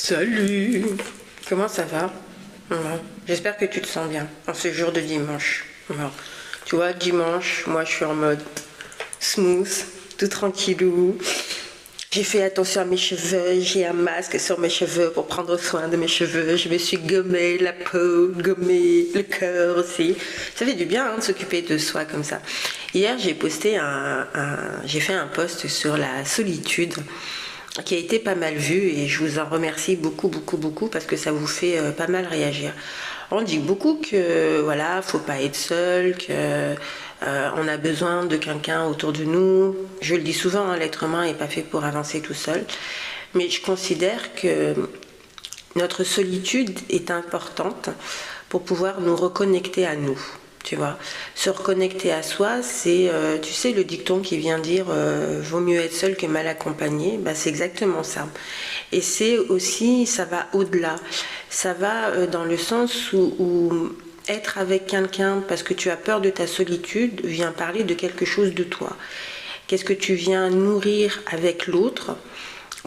Salut! Comment ça va? Ouais. J'espère que tu te sens bien en ce jour de dimanche. Ouais. Tu vois, dimanche, moi je suis en mode smooth, tout tranquillou. J'ai fait attention à mes cheveux, j'ai un masque sur mes cheveux pour prendre soin de mes cheveux. Je me suis gommé la peau, gommé le cœur aussi. Ça fait du bien de s'occuper de soi comme ça. Hier, j'ai posté j'ai fait un post sur la solitude qui a été pas mal vu et je vous en remercie beaucoup parce que ça vous fait pas mal réagir. On dit beaucoup que voilà, faut pas être seul, que on a besoin de quelqu'un autour de nous. Je le dis souvent, hein, l'être humain n'est pas fait pour avancer tout seul. Mais je considère que notre solitude est importante pour pouvoir nous reconnecter à nous. Tu vois, se reconnecter à soi, c'est, tu sais, le dicton qui vient dire vaut mieux être seul que mal accompagné. Bah, c'est exactement ça. Et c'est aussi, ça va au-delà. Ça va dans le sens où être avec quelqu'un parce que tu as peur de ta solitude vient parler de quelque chose de toi. Qu'est-ce que tu viens nourrir avec l'autre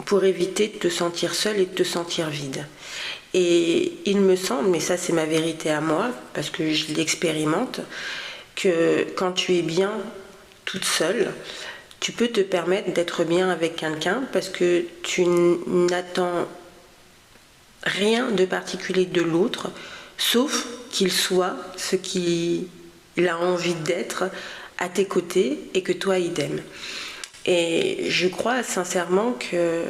pour éviter de te sentir seul et de te sentir vide. Et il me semble, mais ça c'est ma vérité à moi, parce que je l'expérimente, que quand tu es bien toute seule, tu peux te permettre d'être bien avec quelqu'un parce que tu n'attends rien de particulier de l'autre, sauf qu'il soit ce qu'il a envie d'être à tes côtés et que toi idem. Et je crois sincèrement que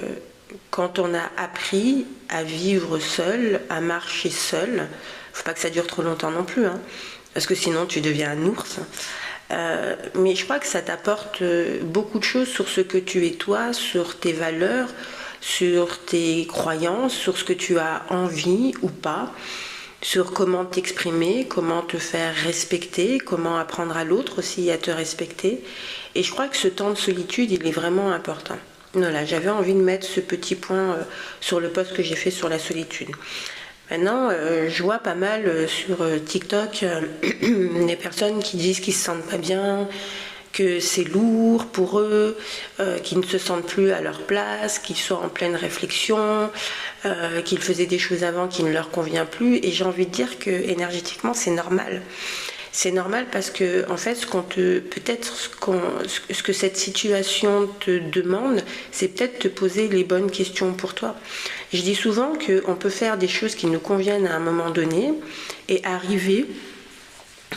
quand on a appris à vivre seul, à marcher seul, faut pas que ça dure trop longtemps non plus, hein, parce que sinon tu deviens un ours. Mais je crois que ça t'apporte beaucoup de choses sur ce que tu es toi, sur tes valeurs, sur tes croyances, sur ce que tu as envie ou pas, sur comment t'exprimer, comment te faire respecter, comment apprendre à l'autre aussi à te respecter. Et je crois que ce temps de solitude, il est vraiment important. Voilà, j'avais envie de mettre ce petit point sur le post que j'ai fait sur la solitude. Maintenant, je vois pas mal sur TikTok des personnes qui disent qu'ils se sentent pas bien, que c'est lourd pour eux, qu'ils ne se sentent plus à leur place, qu'ils sont en pleine réflexion, qu'ils faisaient des choses avant qui ne leur convient plus. Et j'ai envie de dire que énergétiquement, c'est normal. C'est normal parce que en fait, ce que cette situation te demande, c'est peut-être te poser les bonnes questions pour toi. Je dis souvent qu'on peut faire des choses qui nous conviennent à un moment donné et arriver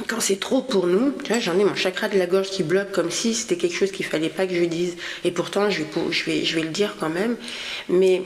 quand c'est trop pour nous. Tu vois, j'en ai mon chakra de la gorge qui bloque comme si c'était quelque chose qu'il fallait pas que je dise. Et pourtant, je vais le dire quand même. Mais